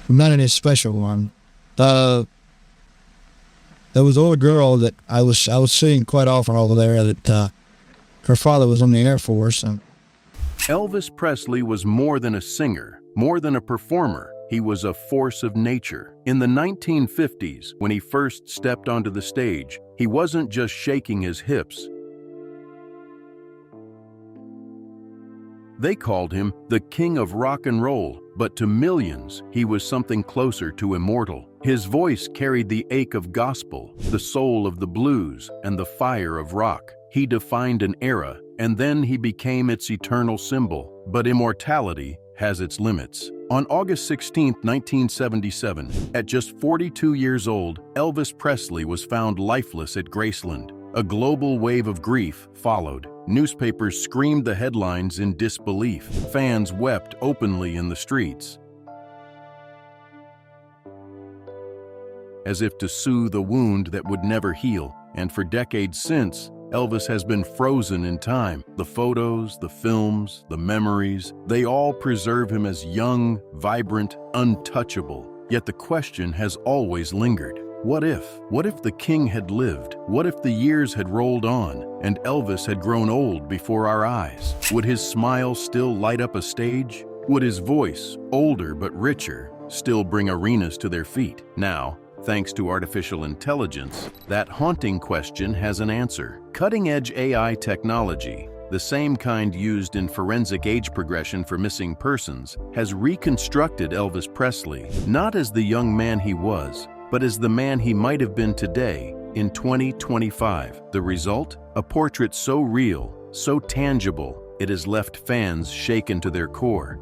not any special one. Uh, there was an old girl that I was seeing quite often over there that her father was in the Air Force. And Elvis Presley was more than a singer, more than a performer. He was a force of nature. In the 1950s, when he first stepped onto the stage, he wasn't just shaking his hips. They called him the King of Rock and Roll, but to millions, he was something closer to immortal. His voice carried the ache of gospel, the soul of the blues, and the fire of rock. He defined an era, and then he became its eternal symbol. But immortality has its limits. On August 16, 1977, at just 42 years old, Elvis Presley was found lifeless at Graceland. A global wave of grief followed. Newspapers screamed the headlines in disbelief. Fans wept openly in the streets, as if to soothe a wound that would never heal. And for decades since, Elvis has been frozen in time. The photos, the films, the memories, they all preserve him as young, vibrant, untouchable. Yet the question has always lingered. What if? What if the king had lived? What if the years had rolled on and Elvis had grown old before our eyes? Would his smile still light up a stage? Would his voice, older but richer, still bring arenas to their feet? Now, thanks to artificial intelligence, that haunting question has an answer. Cutting-edge AI technology, the same kind used in forensic age progression for missing persons, has reconstructed Elvis Presley, not as the young man he was, but as the man he might have been today, in 2025. The result? A portrait so real, so tangible, it has left fans shaken to their core.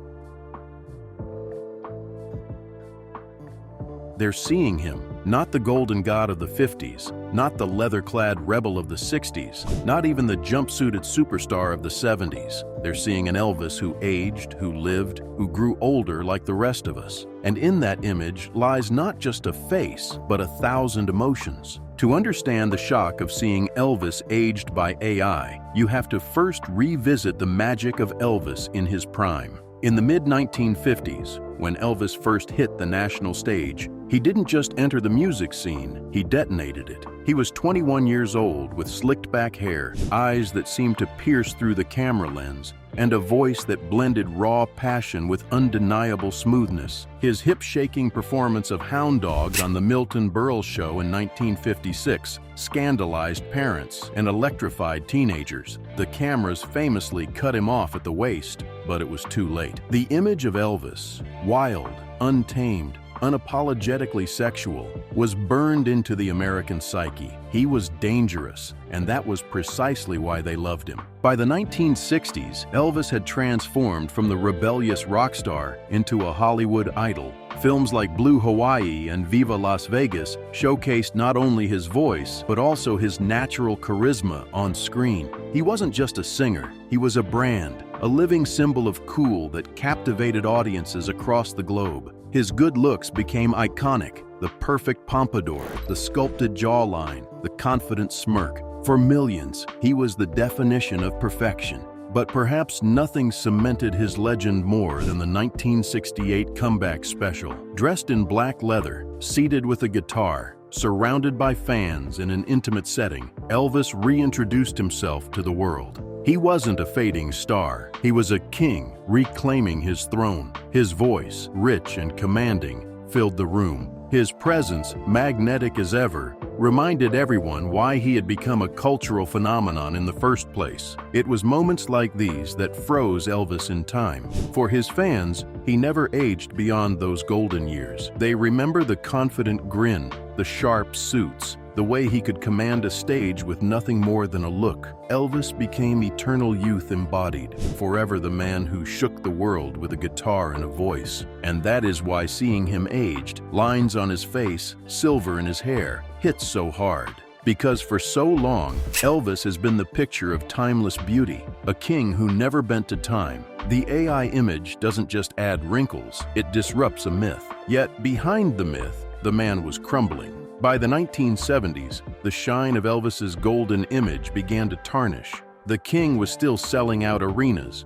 They're seeing him, not the golden god of the 50s, not the leather-clad rebel of the 60s, not even the jumpsuited superstar of the 70s. They're seeing an Elvis who aged, who lived, who grew older like the rest of us. And in that image lies not just a face, but 1,000 emotions. To understand the shock of seeing Elvis aged by AI, you have to first revisit the magic of Elvis in his prime. In the mid-1950s, when Elvis first hit the national stage, he didn't just enter the music scene, he detonated it. He was 21 years old with slicked back hair, eyes that seemed to pierce through the camera lens, and a voice that blended raw passion with undeniable smoothness. His hip-shaking performance of Hound Dog on the Milton Berle Show in 1956 scandalized parents and electrified teenagers. The cameras famously cut him off at the waist, but it was too late. The image of Elvis, wild, untamed, unapologetically sexual, was burned into the American psyche. He was dangerous, and that was precisely why they loved him. By the 1960s, Elvis had transformed from the rebellious rock star into a Hollywood idol. Films like Blue Hawaii and Viva Las Vegas showcased not only his voice, but also his natural charisma on screen. He wasn't just a singer, he was a brand, a living symbol of cool that captivated audiences across the globe. His good looks became iconic: the perfect pompadour, the sculpted jawline, the confident smirk. For millions, he was the definition of perfection. But perhaps nothing cemented his legend more than the 1968 comeback special. Dressed in black leather, seated with a guitar, surrounded by fans in an intimate setting, Elvis reintroduced himself to the world. He wasn't a fading star. He was a king reclaiming his throne. His voice, rich and commanding, filled the room. His presence, magnetic as ever, reminded everyone why he had become a cultural phenomenon in the first place. It was moments like these that froze Elvis in time. For his fans, he never aged beyond those golden years. They remember the confident grin, the sharp suits, the way he could command a stage with nothing more than a look. Elvis became eternal youth embodied, forever the man who shook the world with a guitar and a voice. And that is why seeing him aged, lines on his face, silver in his hair, hits so hard. Because for so long, Elvis has been the picture of timeless beauty, a king who never bent to time. The AI image doesn't just add wrinkles, it disrupts a myth. Yet behind the myth, the man was crumbling. By the 1970s, the shine of Elvis's golden image began to tarnish. The king was still selling out arenas,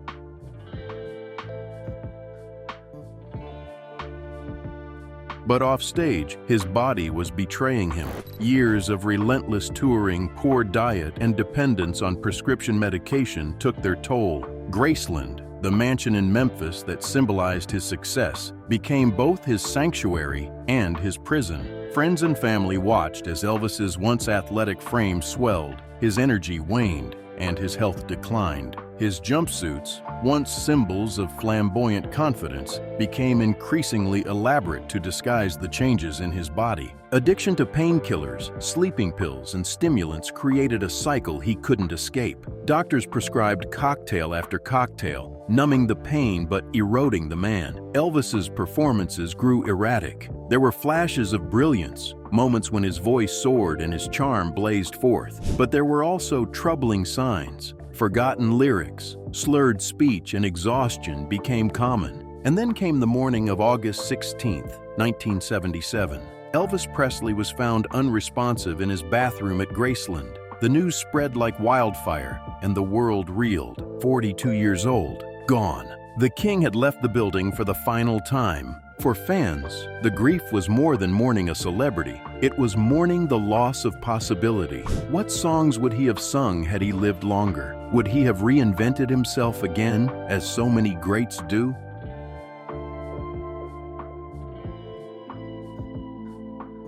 But offstage, his body was betraying him. Years of relentless touring, poor diet, and dependence on prescription medication took their toll. Graceland, the mansion in Memphis that symbolized his success, became both his sanctuary and his prison. Friends and family watched as Elvis's once athletic frame swelled, his energy waned, and his health declined. His jumpsuits, once symbols of flamboyant confidence, became increasingly elaborate to disguise the changes in his body. Addiction to painkillers, sleeping pills, and stimulants created a cycle he couldn't escape. Doctors prescribed cocktail after cocktail, numbing the pain but eroding the man. Elvis's performances grew erratic. There were flashes of brilliance, moments when his voice soared and his charm blazed forth. But there were also troubling signs. Forgotten lyrics, slurred speech, and exhaustion became common. And then came the morning of August 16, 1977. Elvis Presley was found unresponsive in his bathroom at Graceland. The news spread like wildfire, and the world reeled. 42 years old, gone. The king had left the building for the final time. For fans, the grief was more than mourning a celebrity. It was mourning the loss of possibility. What songs would he have sung had he lived longer? Would he have reinvented himself again, as so many greats do?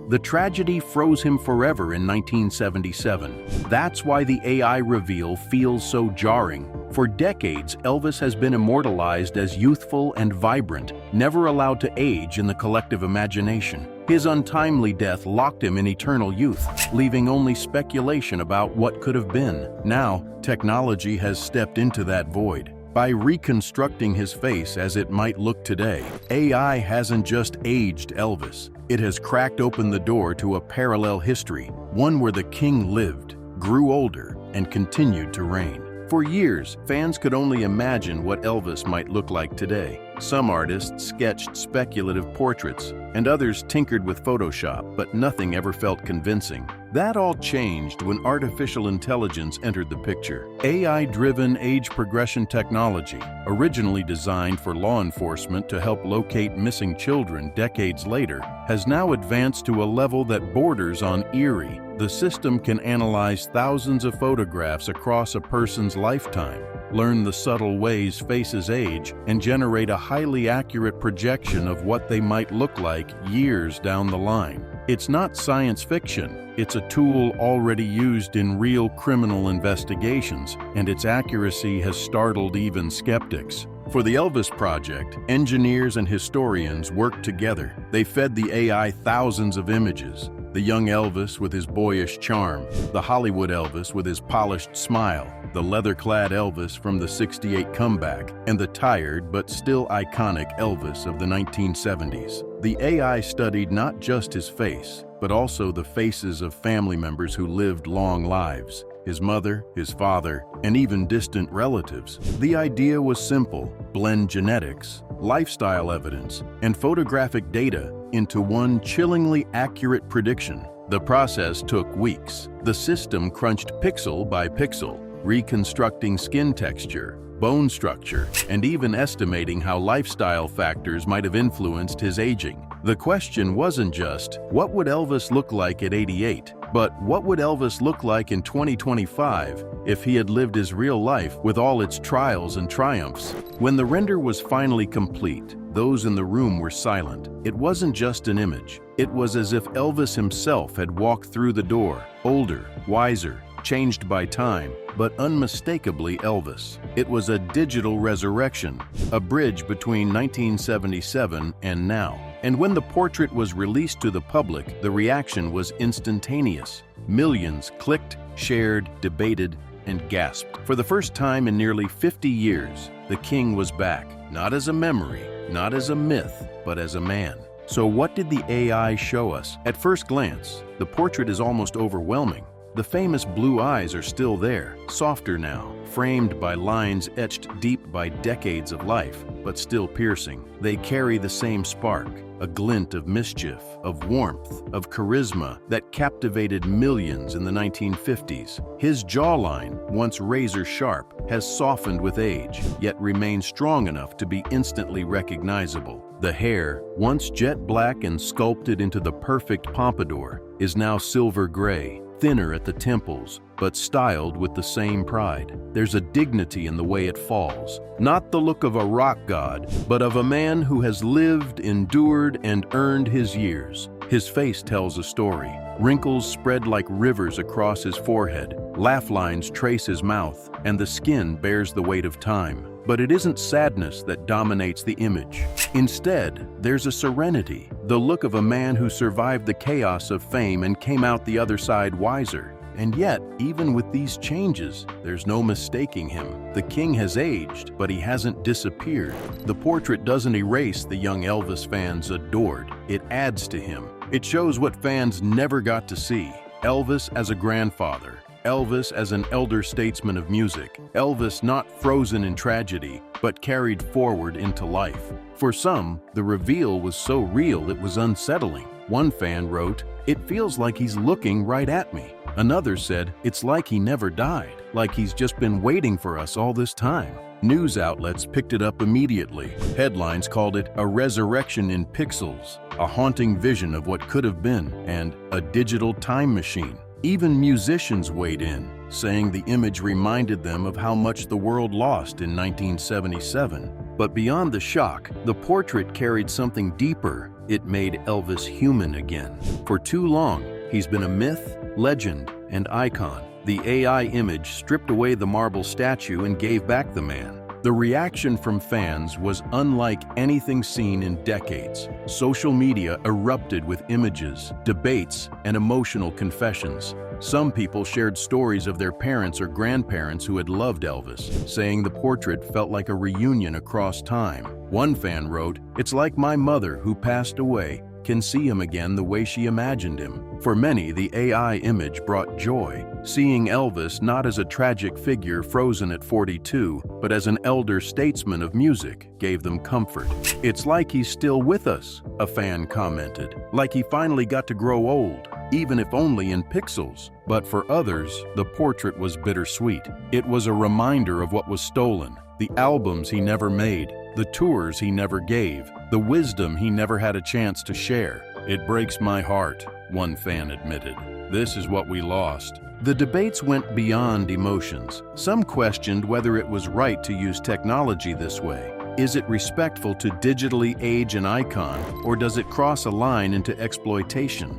The tragedy froze him forever in 1977. That's why the AI reveal feels so jarring. For decades, Elvis has been immortalized as youthful and vibrant, never allowed to age in the collective imagination. His untimely death locked him in eternal youth, leaving only speculation about what could have been. Now, technology has stepped into that void. By reconstructing his face as it might look today, AI hasn't just aged Elvis. It has cracked open the door to a parallel history, one where the king lived, grew older, and continued to reign. For years, fans could only imagine what Elvis might look like today. Some artists sketched speculative portraits, and others tinkered with Photoshop, but nothing ever felt convincing. That all changed when artificial intelligence entered the picture. AI-driven age progression technology, originally designed for law enforcement to help locate missing children decades later, has now advanced to a level that borders on eerie. The system can analyze thousands of photographs across a person's lifetime, learn the subtle ways faces age, and generate a highly accurate projection of what they might look like years down the line. It's not science fiction. It's a tool already used in real criminal investigations, and its accuracy has startled even skeptics. For the Elvis Project, engineers and historians worked together. They fed the AI thousands of images. The young Elvis with his boyish charm, the Hollywood Elvis with his polished smile, the leather-clad Elvis from the '68 comeback, and the tired but still iconic Elvis of the 1970s. The AI studied not just his face, but also the faces of family members who lived long lives. His mother, his father, and even distant relatives. The idea was simple: blend genetics, lifestyle evidence, and photographic data into one chillingly accurate prediction. The process took weeks. The system crunched pixel by pixel, reconstructing skin texture, bone structure, and even estimating how lifestyle factors might have influenced his aging. The question wasn't just, what would Elvis look like at 88? But what would Elvis look like in 2025 if he had lived his real life with all its trials and triumphs? When the render was finally complete, those in the room were silent. It wasn't just an image. It was as if Elvis himself had walked through the door, older, wiser, changed by time, but unmistakably Elvis. It was a digital resurrection, a bridge between 1977 and now. And when the portrait was released to the public, the reaction was instantaneous. Millions clicked, shared, debated, and gasped. For the first time in nearly 50 years, the king was back, not as a memory, not as a myth, but as a man. So what did the AI show us? At first glance, the portrait is almost overwhelming. The famous blue eyes are still there, softer now, framed by lines etched deep by decades of life, but still piercing. They carry the same spark, a glint of mischief, of warmth, of charisma that captivated millions in the 1950s. His jawline, once razor-sharp, has softened with age, yet remains strong enough to be instantly recognizable. The hair, once jet black and sculpted into the perfect pompadour, is now silver gray, thinner at the temples, but styled with the same pride. There's a dignity in the way it falls, not the look of a rock god, but of a man who has lived, endured, and earned his years. His face tells a story. Wrinkles spread like rivers across his forehead, laugh lines trace his mouth, and the skin bears the weight of time. But it isn't sadness that dominates the image. Instead, there's a serenity, the look of a man who survived the chaos of fame and came out the other side wiser. And yet, even with these changes, there's no mistaking him. The king has aged, but he hasn't disappeared. The portrait doesn't erase the young Elvis fans adored. It adds to him. It shows what fans never got to see. Elvis as a grandfather. Elvis as an elder statesman of music. Elvis not frozen in tragedy, but carried forward into life. For some, the reveal was so real it was unsettling. One fan wrote, "It feels like he's looking right at me." Another said, "It's like he never died, like he's just been waiting for us all this time." News outlets picked it up immediately. Headlines called it a resurrection in pixels, a haunting vision of what could have been, and a digital time machine. Even musicians weighed in, saying the image reminded them of how much the world lost in 1977. But beyond the shock, the portrait carried something deeper. It made Elvis human again. For too long, he's been a myth, legend, and icon. The AI image stripped away the marble statue and gave back the man. The reaction from fans was unlike anything seen in decades. Social media erupted with images, debates, and emotional confessions. Some people shared stories of their parents or grandparents who had loved Elvis, saying the portrait felt like a reunion across time. One fan wrote, "It's like my mother, who passed away, can see him again the way she imagined him." For many, the AI image brought joy, seeing Elvis not as a tragic figure frozen at 42, but as an elder statesman of music, gave them comfort. "It's like he's still with us," a fan commented, "like he finally got to grow old, even if only in pixels." But for others, the portrait was bittersweet. It was a reminder of what was stolen, the albums he never made, the tours he never gave, the wisdom he never had a chance to share. "It breaks my heart," one fan admitted. "This is what we lost." The debates went beyond emotions. Some questioned whether it was right to use technology this way. Is it respectful to digitally age an icon, or does it cross a line into exploitation?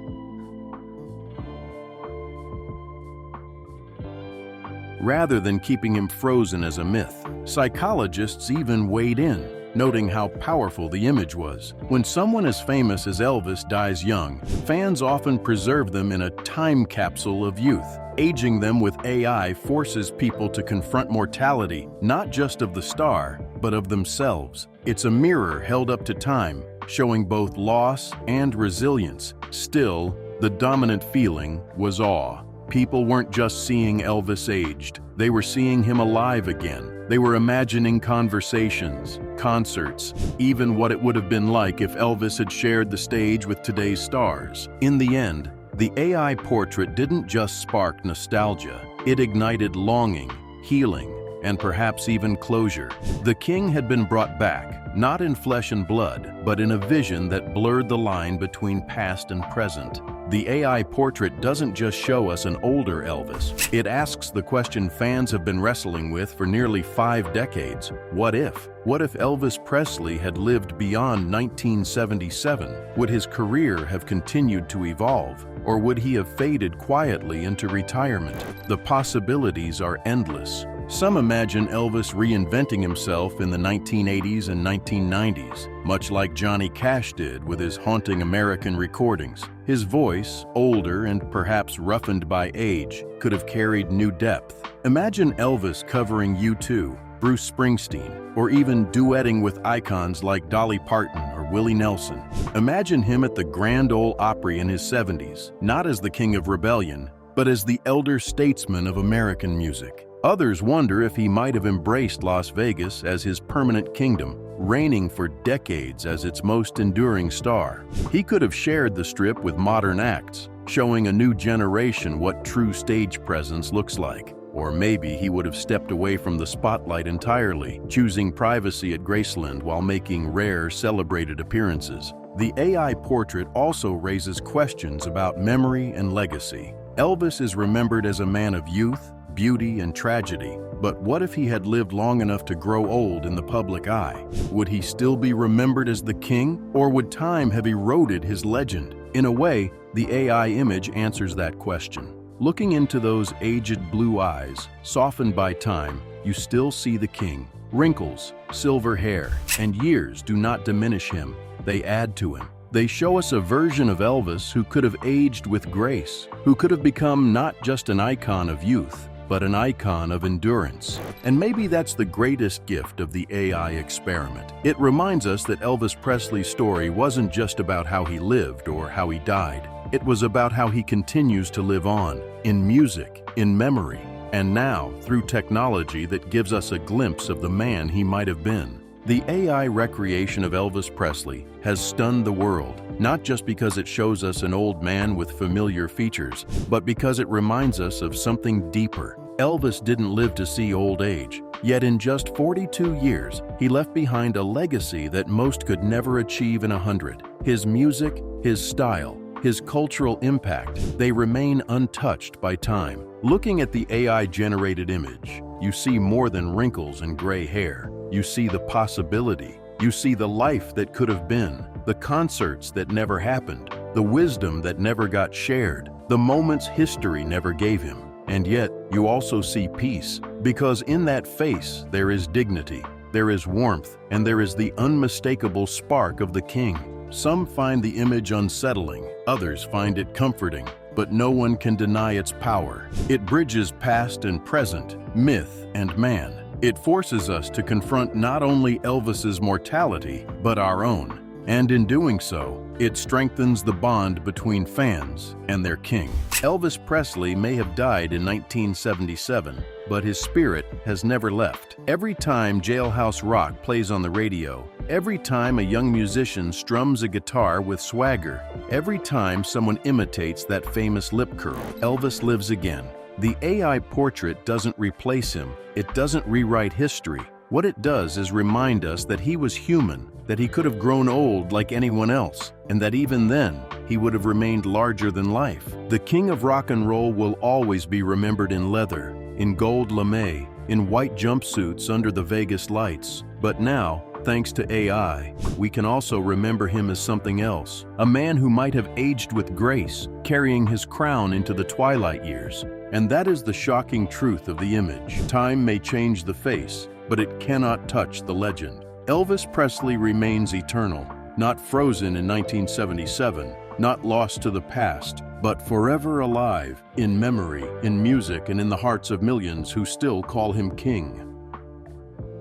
Rather than keeping him frozen as a myth, psychologists even weighed in, noting how powerful the image was. When someone as famous as Elvis dies young, fans often preserve them in a time capsule of youth. Aging them with AI forces people to confront mortality, not just of the star, but of themselves. It's a mirror held up to time, showing both loss and resilience. Still, the dominant feeling was awe. People weren't just seeing Elvis aged, they were seeing him alive again. They were imagining conversations, concerts, even what it would have been like if Elvis had shared the stage with today's stars. In the end, the AI portrait didn't just spark nostalgia, it ignited longing, healing, and perhaps even closure. The king had been brought back, not in flesh and blood, but in a vision that blurred the line between past and present. The AI portrait doesn't just show us an older Elvis. It asks the question fans have been wrestling with for nearly 5 decades. What if? What if Elvis Presley had lived beyond 1977? Would his career have continued to evolve? Or would he have faded quietly into retirement? The possibilities are endless. Some imagine Elvis reinventing himself in the 1980s and 1990s, much like Johnny Cash did with his haunting American recordings. His voice, older and perhaps roughened by age, could have carried new depth. Imagine Elvis covering U2, Bruce Springsteen, or even duetting with icons like Dolly Parton or Willie Nelson. Imagine him at the Grand Ole Opry in his 70s, not as the king of rebellion, but as the elder statesman of American music. Others wonder if he might have embraced Las Vegas as his permanent kingdom, reigning for decades as its most enduring star. He could have shared the Strip with modern acts, showing a new generation what true stage presence looks like. Or maybe he would have stepped away from the spotlight entirely, choosing privacy at Graceland while making rare, celebrated appearances. The AI portrait also raises questions about memory and legacy. Elvis is remembered as a man of youth, beauty, and tragedy, but what if he had lived long enough to grow old in the public eye? Would he still be remembered as the king, or would time have eroded his legend? In a way, the AI image answers that question. Looking into those aged blue eyes, softened by time, you still see the king. Wrinkles, silver hair, and years do not diminish him, they add to him. They show us a version of Elvis who could have aged with grace, who could have become not just an icon of youth, but an icon of endurance. And maybe that's the greatest gift of the AI experiment. It reminds us that Elvis Presley's story wasn't just about how he lived or how he died. It was about how he continues to live on, in music, in memory, and now through technology that gives us a glimpse of the man he might have been. The AI recreation of Elvis Presley has stunned the world, not just because it shows us an old man with familiar features, but because it reminds us of something deeper. Elvis didn't live to see old age, yet in just 42 years, he left behind a legacy that most could never achieve in 100. His music, his style, his cultural impact, they remain untouched by time. Looking at the AI-generated image, you see more than wrinkles and gray hair. You see the possibility. You see the life that could have been, the concerts that never happened, the wisdom that never got shared, the moments history never gave him. And yet, you also see peace, because in that face there is dignity, there is warmth, and there is the unmistakable spark of the king. Some find the image unsettling, others find it comforting, but no one can deny its power. It bridges past and present, myth and man. It forces us to confront not only Elvis's mortality, but our own. And in doing so, it strengthens the bond between fans and their king. Elvis Presley may have died in 1977, but his spirit has never left. Every time Jailhouse Rock plays on the radio, every time a young musician strums a guitar with swagger, every time someone imitates that famous lip curl, Elvis lives again. The AI portrait doesn't replace him. It doesn't rewrite history. What it does is remind us that he was human, that he could have grown old like anyone else, and that even then, he would have remained larger than life. The king of rock and roll will always be remembered in leather, in gold lame, in white jumpsuits under the Vegas lights. But now, thanks to AI, we can also remember him as something else, a man who might have aged with grace, carrying his crown into the twilight years. And that is the shocking truth of the image. Time may change the face, but it cannot touch the legend. Elvis Presley remains eternal, not frozen in 1977, not lost to the past, but forever alive, in memory, in music, and in the hearts of millions who still call him king.